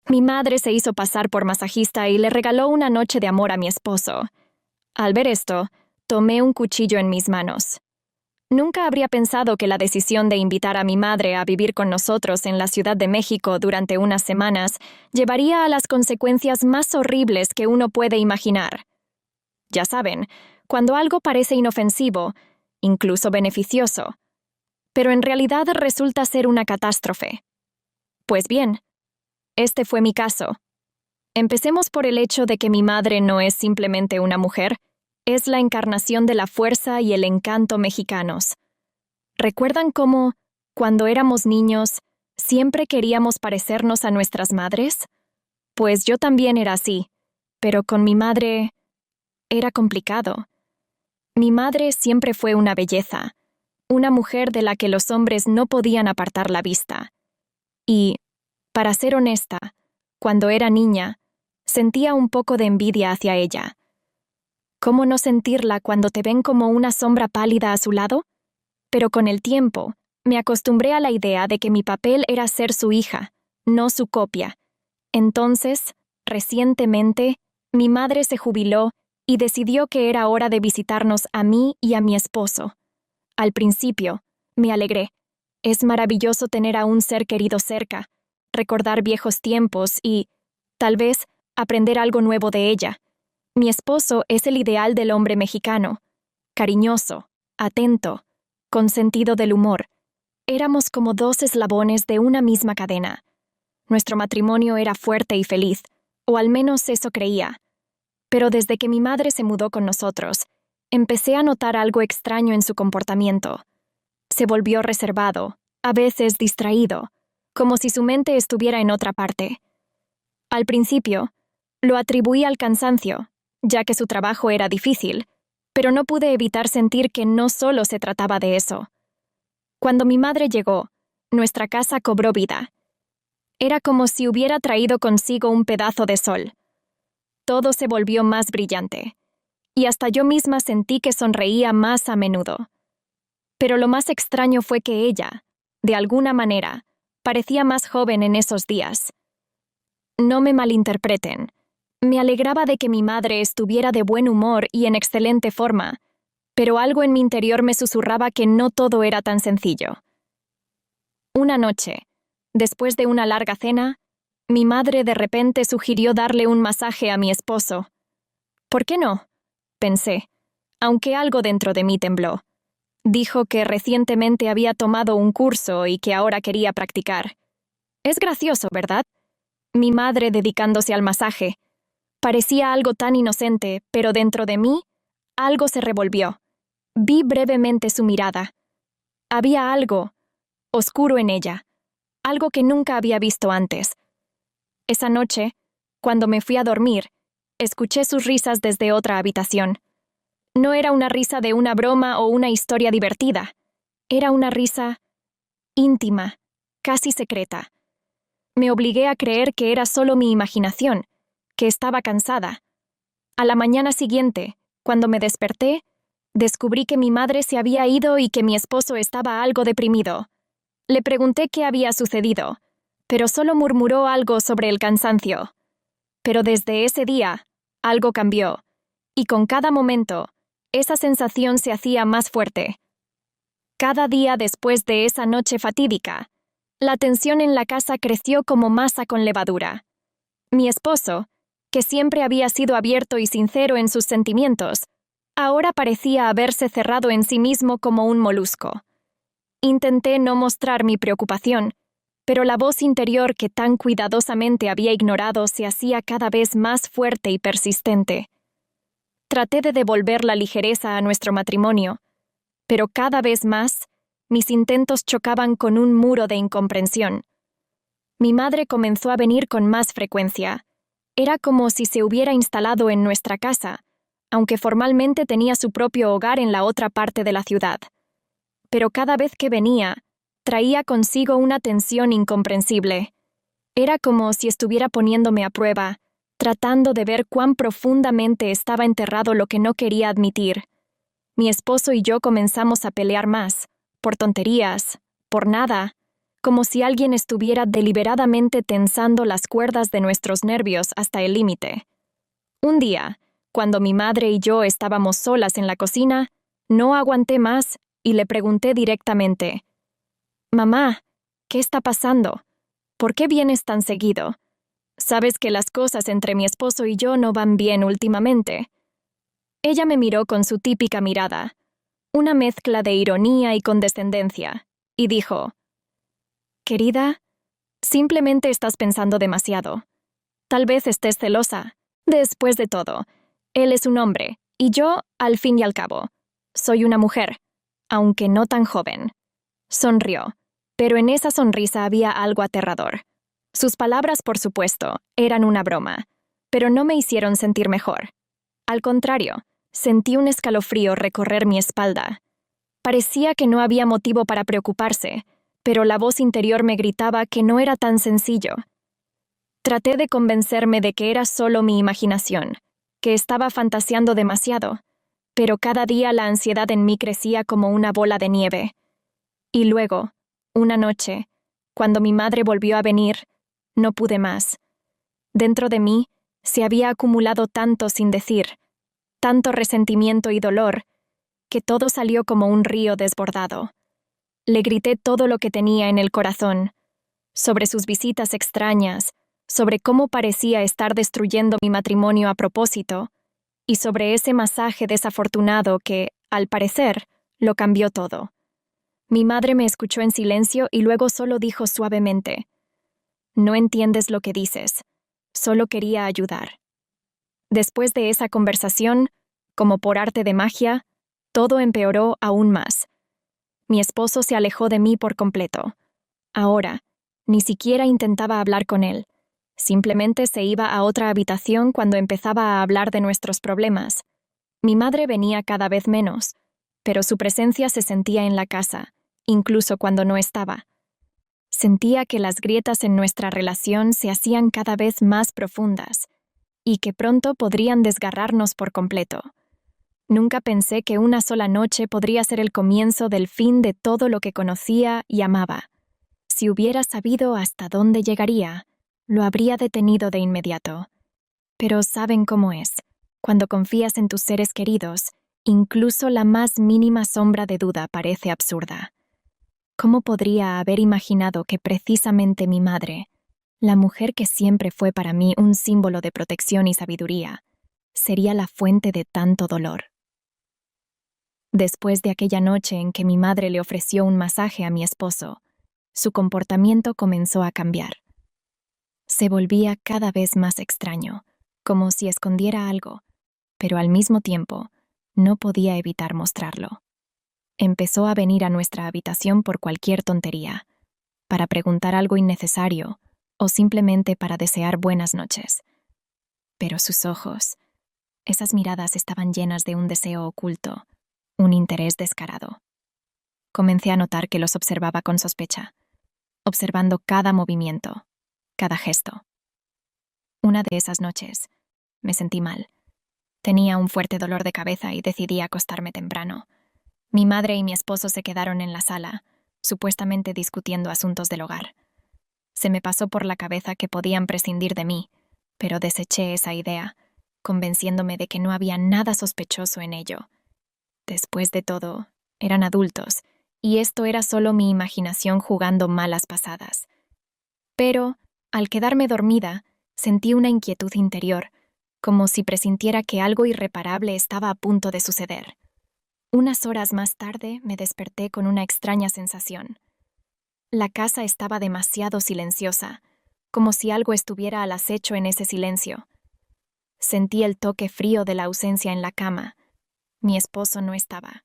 Mi madre se hizo pasar por masajista y le regaló una noche de amor a mi esposo. Al ver esto, tomé un cuchillo en mis manos. Nunca habría pensado que la decisión de invitar a mi madre a vivir con nosotros en la Ciudad de México durante unas semanas llevaría a las consecuencias más horribles que uno puede imaginar. Ya saben, cuando algo parece inofensivo, incluso beneficioso, pero en realidad resulta ser una catástrofe. Pues bien, este fue mi caso. Empecemos por el hecho de que mi madre no es simplemente una mujer, es la encarnación de la fuerza y el encanto mexicanos. ¿Recuerdan cómo, cuando éramos niños, siempre queríamos parecernos a nuestras madres? Pues yo también era así, pero con mi madre era complicado. Mi madre siempre fue una belleza, una mujer de la que los hombres no podían apartar la vista. Y, para ser honesta, cuando era niña, sentía un poco de envidia hacia ella. ¿Cómo no sentirla cuando te ven como una sombra pálida a su lado? Pero con el tiempo, me acostumbré a la idea de que mi papel era ser su hija, no su copia. Entonces, recientemente, mi madre se jubiló y decidió que era hora de visitarnos a mí y a mi esposo. Al principio, me alegré. Es maravilloso tener a un ser querido cerca, recordar viejos tiempos y, tal vez, aprender algo nuevo de ella. Mi esposo es el ideal del hombre mexicano, cariñoso, atento, con sentido del humor. Éramos como dos eslabones de una misma cadena. Nuestro matrimonio era fuerte y feliz, o al menos eso creía. Pero desde que mi madre se mudó con nosotros, empecé a notar algo extraño en su comportamiento. Se volvió reservado, a veces distraído, como si su mente estuviera en otra parte. Al principio, lo atribuí al cansancio, ya que su trabajo era difícil, pero no pude evitar sentir que no solo se trataba de eso. Cuando mi madre llegó, nuestra casa cobró vida. Era como si hubiera traído consigo un pedazo de sol. Todo se volvió más brillante, y hasta yo misma sentí que sonreía más a menudo. Pero lo más extraño fue que ella, de alguna manera, parecía más joven en esos días. No me malinterpreten. Me alegraba de que mi madre estuviera de buen humor y en excelente forma, pero algo en mi interior me susurraba que no todo era tan sencillo. Una noche, después de una larga cena, mi madre de repente sugirió darle un masaje a mi esposo. ¿Por qué no?, pensé, aunque algo dentro de mí tembló. Dijo que recientemente había tomado un curso y que ahora quería practicar. Es gracioso, ¿verdad? Mi madre dedicándose al masaje. Parecía algo tan inocente, pero dentro de mí, algo se revolvió. Vi brevemente su mirada. Había algo oscuro en ella, algo que nunca había visto antes. Esa noche, cuando me fui a dormir, escuché sus risas desde otra habitación. No era una risa de una broma o una historia divertida. Era una risa íntima, casi secreta. Me obligué a creer que era solo mi imaginación, que estaba cansada. A la mañana siguiente, cuando me desperté, descubrí que mi madre se había ido y que mi esposo estaba algo deprimido. Le pregunté qué había sucedido, pero solo murmuró algo sobre el cansancio. Pero desde ese día, algo cambió, y con cada momento, esa sensación se hacía más fuerte. Cada día después de esa noche fatídica, la tensión en la casa creció como masa con levadura. Mi esposo, que siempre había sido abierto y sincero en sus sentimientos, ahora parecía haberse cerrado en sí mismo como un molusco. Intenté no mostrar mi preocupación, pero la voz interior que tan cuidadosamente había ignorado se hacía cada vez más fuerte y persistente. Traté de devolver la ligereza a nuestro matrimonio, pero cada vez más, mis intentos chocaban con un muro de incomprensión. Mi madre comenzó a venir con más frecuencia. Era como si se hubiera instalado en nuestra casa, aunque formalmente tenía su propio hogar en la otra parte de la ciudad. Pero cada vez que venía, traía consigo una tensión incomprensible. Era como si estuviera poniéndome a prueba, tratando de ver cuán profundamente estaba enterrado lo que no quería admitir. Mi esposo y yo comenzamos a pelear más, por tonterías, por nada, como si alguien estuviera deliberadamente tensando las cuerdas de nuestros nervios hasta el límite. Un día, cuando mi madre y yo estábamos solas en la cocina, no aguanté más y le pregunté directamente: «Mamá, ¿qué está pasando? ¿Por qué vienes tan seguido? Sabes que las cosas entre mi esposo y yo no van bien últimamente». Ella me miró con su típica mirada, una mezcla de ironía y condescendencia, y dijo: «Querida, simplemente estás pensando demasiado. Tal vez estés celosa. Después de todo, él es un hombre, y yo, al fin y al cabo, soy una mujer, aunque no tan joven». Sonrió, pero en esa sonrisa había algo aterrador. Sus palabras, por supuesto, eran una broma, pero no me hicieron sentir mejor. Al contrario, sentí un escalofrío recorrer mi espalda. Parecía que no había motivo para preocuparse, pero la voz interior me gritaba que no era tan sencillo. Traté de convencerme de que era solo mi imaginación, que estaba fantaseando demasiado, pero cada día la ansiedad en mí crecía como una bola de nieve. Y luego, una noche, cuando mi madre volvió a venir, no pude más. Dentro de mí se había acumulado tanto sin decir, tanto resentimiento y dolor, que todo salió como un río desbordado. Le grité todo lo que tenía en el corazón, sobre sus visitas extrañas, sobre cómo parecía estar destruyendo mi matrimonio a propósito, y sobre ese masaje desafortunado que, al parecer, lo cambió todo. Mi madre me escuchó en silencio y luego solo dijo suavemente: «No entiendes lo que dices. Solo quería ayudar». Después de esa conversación, como por arte de magia, todo empeoró aún más. Mi esposo se alejó de mí por completo. Ahora, ni siquiera intentaba hablar con él. Simplemente se iba a otra habitación cuando empezaba a hablar de nuestros problemas. Mi madre venía cada vez menos, pero su presencia se sentía en la casa, incluso cuando no estaba. Sentía que las grietas en nuestra relación se hacían cada vez más profundas y que pronto podrían desgarrarnos por completo. Nunca pensé que una sola noche podría ser el comienzo del fin de todo lo que conocía y amaba. Si hubiera sabido hasta dónde llegaría, lo habría detenido de inmediato. Pero saben cómo es. Cuando confías en tus seres queridos, incluso la más mínima sombra de duda parece absurda. ¿Cómo podría haber imaginado que precisamente mi madre, la mujer que siempre fue para mí un símbolo de protección y sabiduría, sería la fuente de tanto dolor? Después de aquella noche en que mi madre le ofreció un masaje a mi esposo, su comportamiento comenzó a cambiar. Se volvía cada vez más extraño, como si escondiera algo, pero al mismo tiempo no podía evitar mostrarlo. Empezó a venir a nuestra habitación por cualquier tontería, para preguntar algo innecesario o simplemente para desear buenas noches. Pero sus ojos, esas miradas estaban llenas de un deseo oculto, un interés descarado. Comencé a notar que los observaba con sospecha, observando cada movimiento, cada gesto. Una de esas noches, me sentí mal. Tenía un fuerte dolor de cabeza y decidí acostarme temprano. Mi madre y mi esposo se quedaron en la sala, supuestamente discutiendo asuntos del hogar. Se me pasó por la cabeza que podían prescindir de mí, pero deseché esa idea, convenciéndome de que no había nada sospechoso en ello. Después de todo, eran adultos, y esto era solo mi imaginación jugando malas pasadas. Pero, al quedarme dormida, sentí una inquietud interior, como si presintiera que algo irreparable estaba a punto de suceder. Unas horas más tarde me desperté con una extraña sensación. La casa estaba demasiado silenciosa, como si algo estuviera al acecho en ese silencio. Sentí el toque frío de la ausencia en la cama. Mi esposo no estaba.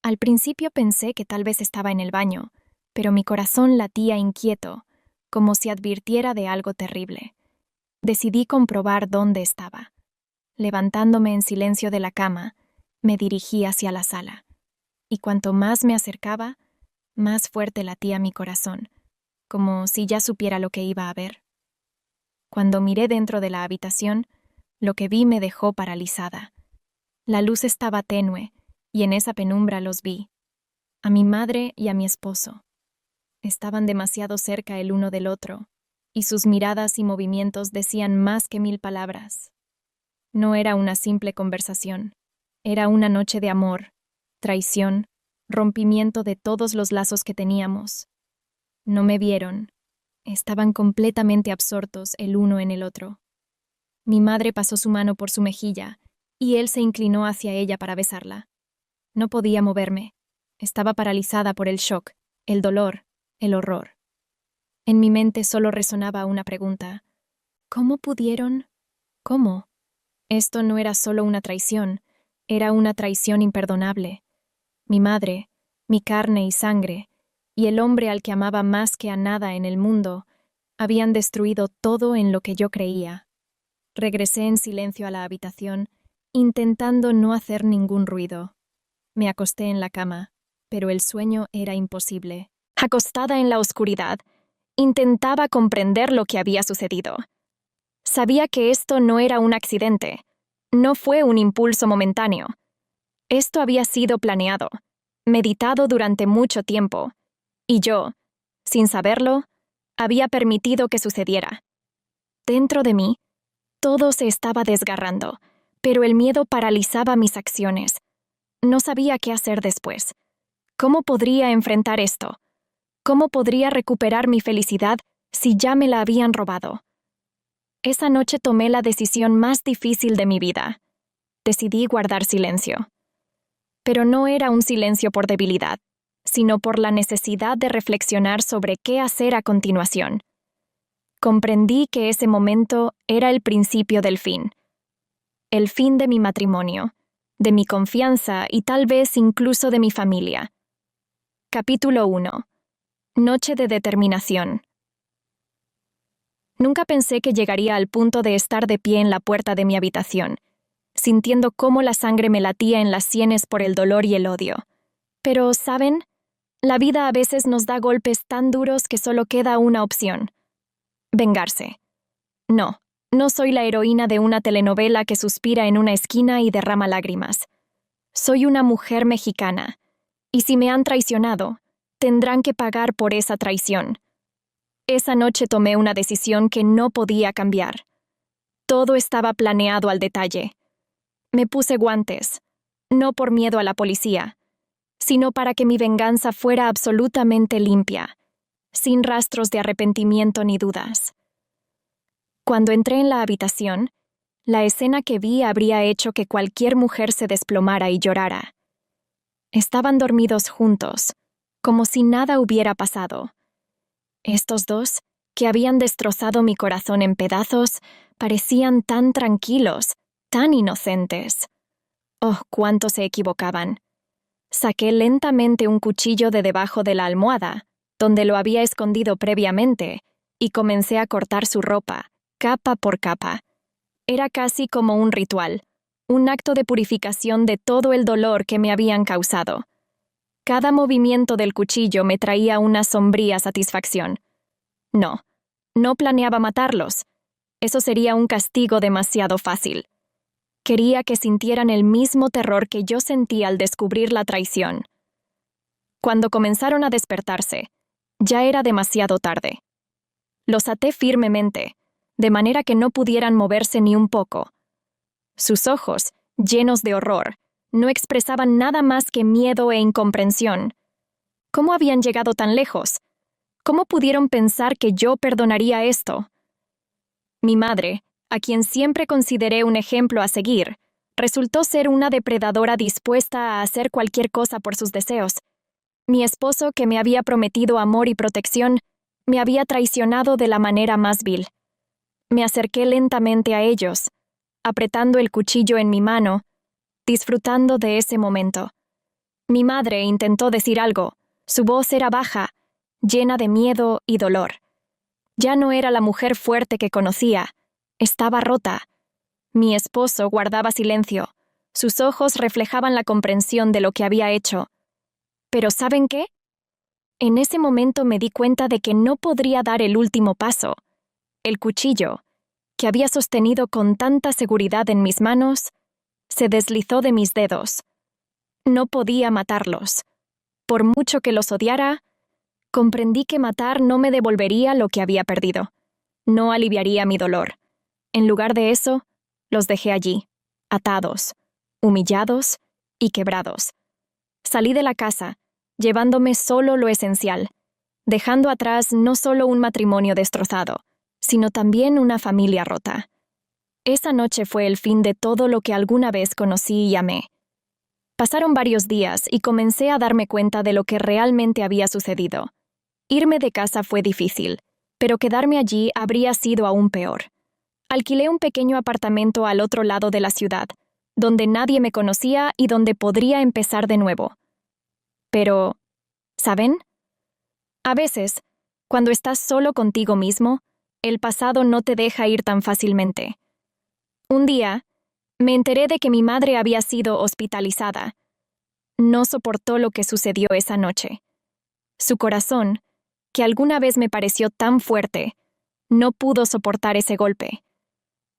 Al principio pensé que tal vez estaba en el baño, pero mi corazón latía inquieto, como si advirtiera de algo terrible. Decidí comprobar dónde estaba. Levantándome en silencio de la cama, me dirigí hacia la sala, y cuanto más me acercaba, más fuerte latía mi corazón, como si ya supiera lo que iba a ver. Cuando miré dentro de la habitación, lo que vi me dejó paralizada. La luz estaba tenue, y en esa penumbra los vi, a mi madre y a mi esposo. Estaban demasiado cerca el uno del otro, y sus miradas y movimientos decían más que 1000 palabras. No era una simple conversación, era una noche de amor, traición, rompimiento de todos los lazos que teníamos. No me vieron, estaban completamente absortos el uno en el otro. Mi madre pasó su mano por su mejilla, y él se inclinó hacia ella para besarla. No podía moverme, estaba paralizada por el shock, el dolor, el horror. En mi mente solo resonaba una pregunta. ¿Cómo pudieron? ¿Cómo? Esto no era solo una traición, era una traición imperdonable. Mi madre, mi carne y sangre, y el hombre al que amaba más que a nada en el mundo, habían destruido todo en lo que yo creía. Regresé en silencio a la habitación, intentando no hacer ningún ruido. Me acosté en la cama, pero el sueño era imposible. Acostada en la oscuridad, intentaba comprender lo que había sucedido. Sabía que esto no era un accidente, no fue un impulso momentáneo. Esto había sido planeado, meditado durante mucho tiempo, y yo, sin saberlo, había permitido que sucediera. Dentro de mí, todo se estaba desgarrando, pero el miedo paralizaba mis acciones. No sabía qué hacer después. ¿Cómo podría enfrentar esto? ¿Cómo podría recuperar mi felicidad si ya me la habían robado? Esa noche tomé la decisión más difícil de mi vida. Decidí guardar silencio. Pero no era un silencio por debilidad, sino por la necesidad de reflexionar sobre qué hacer a continuación. Comprendí que ese momento era el principio del fin. El fin de mi matrimonio, de mi confianza y tal vez incluso de mi familia. Capítulo 1. Noche de determinación. Nunca pensé que llegaría al punto de estar de pie en la puerta de mi habitación, sintiendo cómo la sangre me latía en las sienes por el dolor y el odio. Pero, ¿saben? La vida a veces nos da golpes tan duros que solo queda una opción: vengarse. No, no soy la heroína de una telenovela que suspira en una esquina y derrama lágrimas. Soy una mujer mexicana, y si me han traicionado, tendrán que pagar por esa traición. Esa noche tomé una decisión que no podía cambiar. Todo estaba planeado al detalle. Me puse guantes, no por miedo a la policía, sino para que mi venganza fuera absolutamente limpia, sin rastros de arrepentimiento ni dudas. Cuando entré en la habitación, la escena que vi habría hecho que cualquier mujer se desplomara y llorara. Estaban dormidos juntos, como si nada hubiera pasado. Estos dos, que habían destrozado mi corazón en pedazos, parecían tan tranquilos, tan inocentes. Oh, cuánto se equivocaban. Saqué lentamente un cuchillo de debajo de la almohada, donde lo había escondido previamente, y comencé a cortar su ropa, capa por capa. Era casi como un ritual, un acto de purificación de todo el dolor que me habían causado. Cada movimiento del cuchillo me traía una sombría satisfacción. No, no planeaba matarlos. Eso sería un castigo demasiado fácil. Quería que sintieran el mismo terror que yo sentí al descubrir la traición. Cuando comenzaron a despertarse, ya era demasiado tarde. Los até firmemente, de manera que no pudieran moverse ni un poco. Sus ojos, llenos de horror, no expresaban nada más que miedo e incomprensión. ¿Cómo habían llegado tan lejos? ¿Cómo pudieron pensar que yo perdonaría esto? Mi madre, a quien siempre consideré un ejemplo a seguir, resultó ser una depredadora dispuesta a hacer cualquier cosa por sus deseos. Mi esposo, que me había prometido amor y protección, me había traicionado de la manera más vil. Me acerqué lentamente a ellos, apretando el cuchillo en mi mano, disfrutando de ese momento. Mi madre intentó decir algo. Su voz era baja, llena de miedo y dolor. Ya no era la mujer fuerte que conocía. Estaba rota. Mi esposo guardaba silencio. Sus ojos reflejaban la comprensión de lo que había hecho. Pero ¿saben qué? En ese momento me di cuenta de que no podría dar el último paso. El cuchillo, que había sostenido con tanta seguridad en mis manos, se deslizó de mis dedos. No podía matarlos. Por mucho que los odiara, Comprendí que matar no me devolvería lo que había perdido. No aliviaría mi dolor. En lugar de eso, los dejé allí, atados, humillados y quebrados. Salí de la casa, llevándome solo lo esencial, dejando atrás no solo un matrimonio destrozado, sino también una familia rota. Esa noche fue el fin de todo lo que alguna vez conocí y amé. Pasaron varios días y comencé a darme cuenta de lo que realmente había sucedido. Irme de casa fue difícil, pero quedarme allí habría sido aún peor. Alquilé un pequeño apartamento al otro lado de la ciudad, donde nadie me conocía y donde podría empezar de nuevo. Pero, ¿saben? A veces, cuando estás solo contigo mismo, el pasado no te deja ir tan fácilmente. Un día, me enteré de que mi madre había sido hospitalizada. No soportó lo que sucedió esa noche. Su corazón, que alguna vez me pareció tan fuerte, no pudo soportar ese golpe.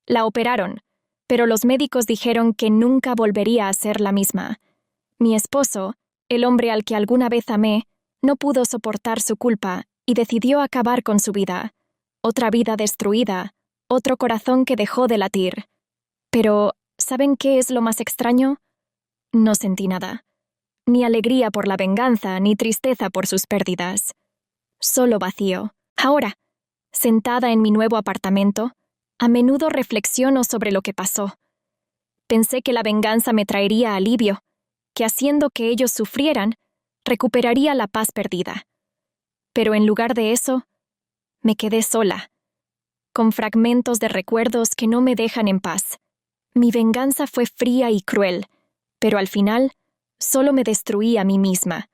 La operaron, pero los médicos dijeron que nunca volvería a ser la misma. Mi esposo, el hombre al que alguna vez amé, no pudo soportar su culpa y decidió acabar con su vida. Otra vida destruida, otro corazón que dejó de latir. Pero, ¿saben qué es lo más extraño? No sentí nada. Ni alegría por la venganza, ni tristeza por sus pérdidas. Solo vacío. Ahora, sentada en mi nuevo apartamento, a menudo reflexiono sobre lo que pasó. Pensé que la venganza me traería alivio, que haciendo que ellos sufrieran, recuperaría la paz perdida. Pero en lugar de eso, me quedé sola, con fragmentos de recuerdos que no me dejan en paz. Mi venganza fue fría y cruel, pero al final, solo me destruí a mí misma.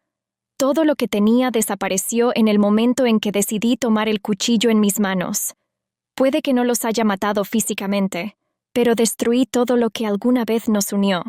Todo lo que tenía desapareció en el momento en que decidí tomar el cuchillo en mis manos. Puede que no los haya matado físicamente, pero destruí todo lo que alguna vez nos unió.